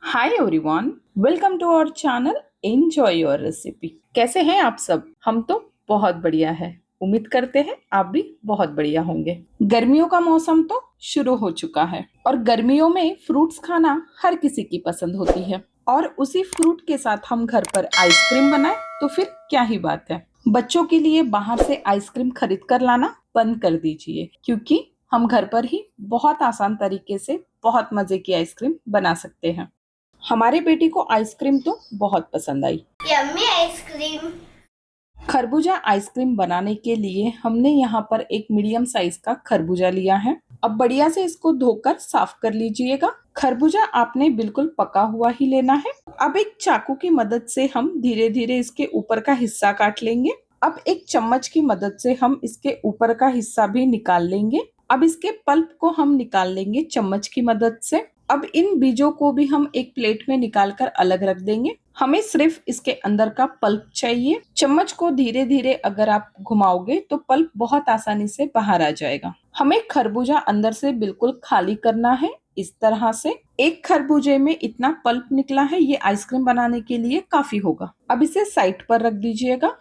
Hi everyone, welcome to our channel enjoy your recipe. कैसे हैं आप सब? हम तो बहुत बढ़िया है। उम्मीद करते हैं आप भी बहुत बढ़िया होंगे। गर्मियों का मौसम तो शुरू हो चुका है और गर्मियों में फ्रूट्स खाना हर किसी की पसंद होती है और उसी फ्रूट के साथ हम घर पर आइसक्रीम बनाए तो फिर क्या ही बात है। बच्चों के लिए बाहर से आइसक्रीम खरीद कर लाना बंद कर दीजिए, क्योंकि हम घर पर ही बहुत आसान तरीके से बहुत मजे की आइसक्रीम बना सकते हैं। हमारे बेटी को आइसक्रीम तो बहुत पसंद आई। Yummy ice cream. खरबूजा आइसक्रीम बनाने के लिए हमने यहाँ पर एक मीडियम साइज का खरबूजा लिया है। अब बढ़िया से इसको धोकर साफ कर लीजिएगा। खरबूजा आपने बिल्कुल पका हुआ ही लेना है। अब एक चाकू की मदद से हम धीरे धीरे इसके ऊपर का हिस्सा काट लेंगे। अब एक चम्मच की मदद से हम इसके ऊपर का हिस्सा भी निकाल लेंगे। अब इसके पल्प को हम निकाल लेंगे चम्मच की मदद से। अब इन बीजों को भी हम एक प्लेट में निकाल कर अलग रख देंगे। हमें सिर्फ इसके अंदर का पल्प चाहिए। चम्मच को धीरे धीरे अगर आप घुमाओगे तो पल्प बहुत आसानी से बाहर आ जाएगा। हमें खरबूजा अंदर से बिल्कुल खाली करना है। इस तरह से एक खरबूजे में इतना पल्प निकला है, ये आइसक्रीम बनाने के लिए काफी होगा। अब इसे साइड पर रख दीजिएगा।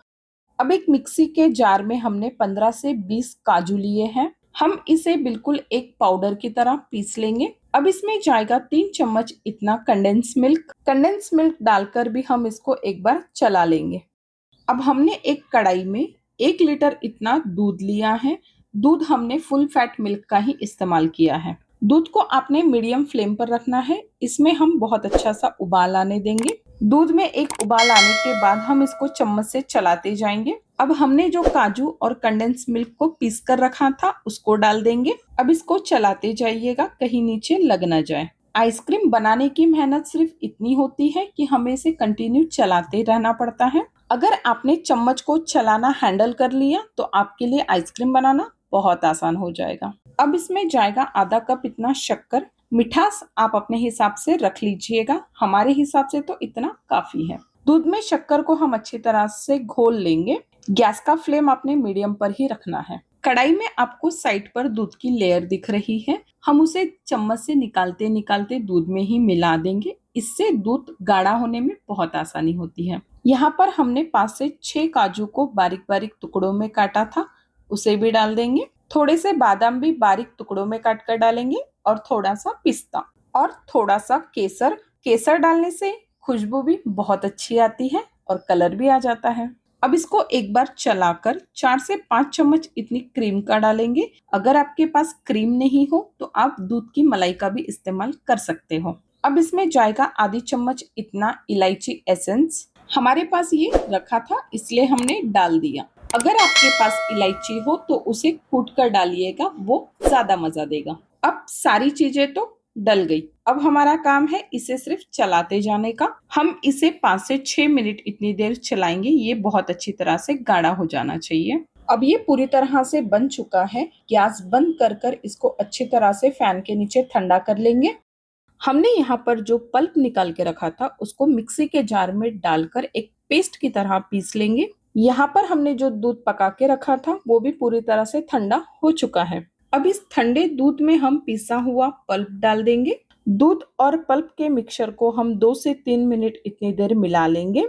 अब एक मिक्सी के जार में हमने 15 से 20 काजू लिए हैं। हम इसे बिल्कुल एक पाउडर की तरह पीस लेंगे। अब इसमें जाएगा 3 चम्मच इतना कंडेंस मिल्क। कंडेंस मिल्क डालकर भी हम इसको एक बार चला लेंगे। अब हमने एक कढ़ाई में 1 लीटर इतना दूध लिया है। दूध हमने फुल फैट मिल्क का ही इस्तेमाल किया है। दूध को आपने मीडियम फ्लेम पर रखना है। इसमें हम बहुत अच्छा सा उबाल आने देंगे। दूध में एक उबाल आने के बाद हम इसको चम्मच से चलाते जाएंगे। अब हमने जो काजू और कंडेंस मिल्क को पीस कर रखा था उसको डाल देंगे। अब इसको चलाते जाइएगा, कहीं नीचे लग ना जाए। आइसक्रीम बनाने की मेहनत सिर्फ इतनी होती है कि हमें इसे कंटिन्यू चलाते रहना पड़ता है। अगर आपने चम्मच को चलाना हैंडल कर लिया तो आपके लिए आइसक्रीम बनाना बहुत आसान हो जाएगा। अब इसमें जाएगा आधा कप इतना शक्कर। मिठास आप अपने हिसाब से रख लीजिएगा, हमारे हिसाब से तो इतना काफी है। दूध में शक्कर को हम अच्छी तरह से घोल लेंगे। गैस का फ्लेम आपने मीडियम पर ही रखना है। कढ़ाई में आपको साइड पर दूध की लेयर दिख रही है। हम उसे चम्मच से निकालते निकालते दूध में ही मिला देंगे। इससे दूध गाढ़ा होने में बहुत आसानी होती है। यहाँ पर हमने 5 से 6 काजू को बारीक बारीक टुकड़ों में काटा था, उसे भी डाल देंगे। थोड़े से बादाम भी बारीक टुकड़ों में काट कर डालेंगे और थोड़ा सा पिस्ता और थोड़ा सा केसर। केसर डालने से खुशबू भी बहुत अच्छी आती है और कलर भी आ जाता है। अब इसको एक बार चलाकर 4 से 5 चम्मच इतनी क्रीम का डालेंगे। अगर आपके पास क्रीम नहीं हो तो आप दूध की मलाई का भी इस्तेमाल कर सकते हो। अब इसमें जाएगा आधी चम्मच इतना इलायची एसेंस। हमारे पास ये रखा था इसलिए हमने डाल दिया। अगर आपके पास इलायची हो तो उसे कूट कर डालिएगा, वो ज्यादा मजा देगा। अब सारी चीजें तो डल गई। अब हमारा काम है इसे सिर्फ चलाते जाने का। हम इसे 5 से 6 मिनट इतनी देर चलाएंगे। ये बहुत अच्छी तरह से गाढ़ा हो जाना चाहिए। अब ये पूरी तरह से बन चुका है। गैस बंद कर कर इसको अच्छी तरह से फैन के नीचे ठंडा कर लेंगे। हमने यहाँ पर जो पल्प निकाल के रखा था उसको मिक्सी के जार में डालकर एक पेस्ट की तरह पीस लेंगे। यहाँ पर हमने जो दूध पका के रखा था वो भी पूरी तरह से ठंडा हो चुका है। अब इस ठंडे दूध में हम पिसा हुआ पल्प डाल देंगे। दूध और पल्प के मिक्सचर को हम 2 से 3 मिनट इतनी देर मिला लेंगे।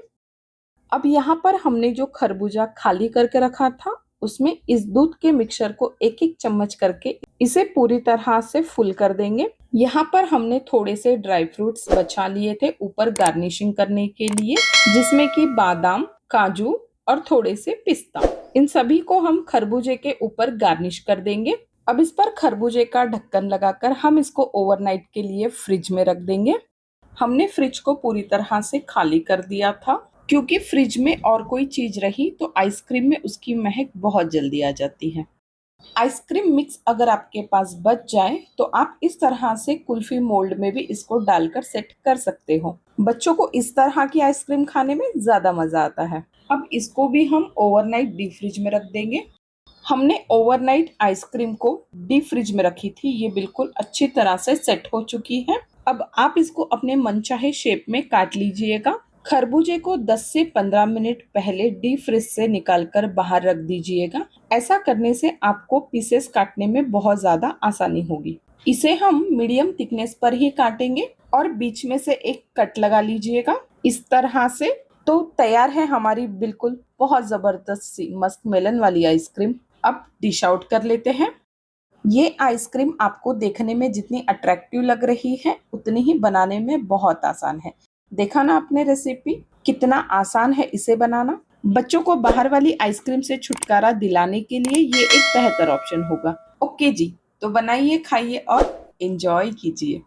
अब यहाँ पर हमने जो खरबूजा खाली करके रखा था उसमें इस दूध के मिक्सचर को एक एक चम्मच करके इसे पूरी तरह से फुल कर देंगे। यहाँ पर हमने थोड़े से ड्राई फ्रूट्स बचा लिए थे ऊपर गार्निशिंग करने के लिए, जिसमें कि बादाम, काजू और थोड़े से पिस्ता। इन सभी को हम खरबूजे के ऊपर गार्निश कर देंगे। अब इस पर खरबूजे का ढक्कन लगाकर हम इसको ओवरनाइट के लिए फ्रिज में रख देंगे। हमने फ्रिज को पूरी तरह से खाली कर दिया था, क्योंकि फ्रिज में और कोई चीज रही तो आइसक्रीम में उसकी महक बहुत जल्दी आ जाती है। आइसक्रीम मिक्स अगर आपके पास बच जाए तो आप इस तरह से कुल्फी मोल्ड में भी इसको डालकर सेट कर सकते हो। बच्चों को इस तरह की आइसक्रीम खाने में ज्यादा मजा आता है। अब इसको भी हम ओवरनाइट डीप फ्रिज में रख देंगे। हमने ओवरनाइट आइसक्रीम को डीप फ्रिज में रखी थी, ये बिल्कुल अच्छी तरह से सेट हो चुकी है। अब आप इसको अपने मनचाहे शेप में काट लीजिएगा। खरबूजे को 10 से 15 मिनट पहले डीप फ्रिज से निकालकर बाहर रख दीजिएगा। ऐसा करने से आपको पीसेस काटने में बहुत ज्यादा आसानी होगी। इसे हम मीडियम थिकनेस पर ही काटेंगे। और बीच में से एक कट लगा लीजिएगा इस तरह से। तो तैयार है हमारी बिल्कुल बहुत जबरदस्त सी मस्क मेलन वाली आइसक्रीम। अब डिश आउट कर लेते हैं। ये आइसक्रीम आपको देखने में जितनी अट्रैक्टिव लग रही है उतनी ही बनाने में बहुत आसान है। देखा ना आपने रेसिपी, कितना आसान है इसे बनाना। बच्चों को बाहर वाली आइसक्रीम से छुटकारा दिलाने के लिए ये एक बेहतर ऑप्शन होगा। ओके जी, तो बनाइए, खाइए और एंजॉय कीजिए।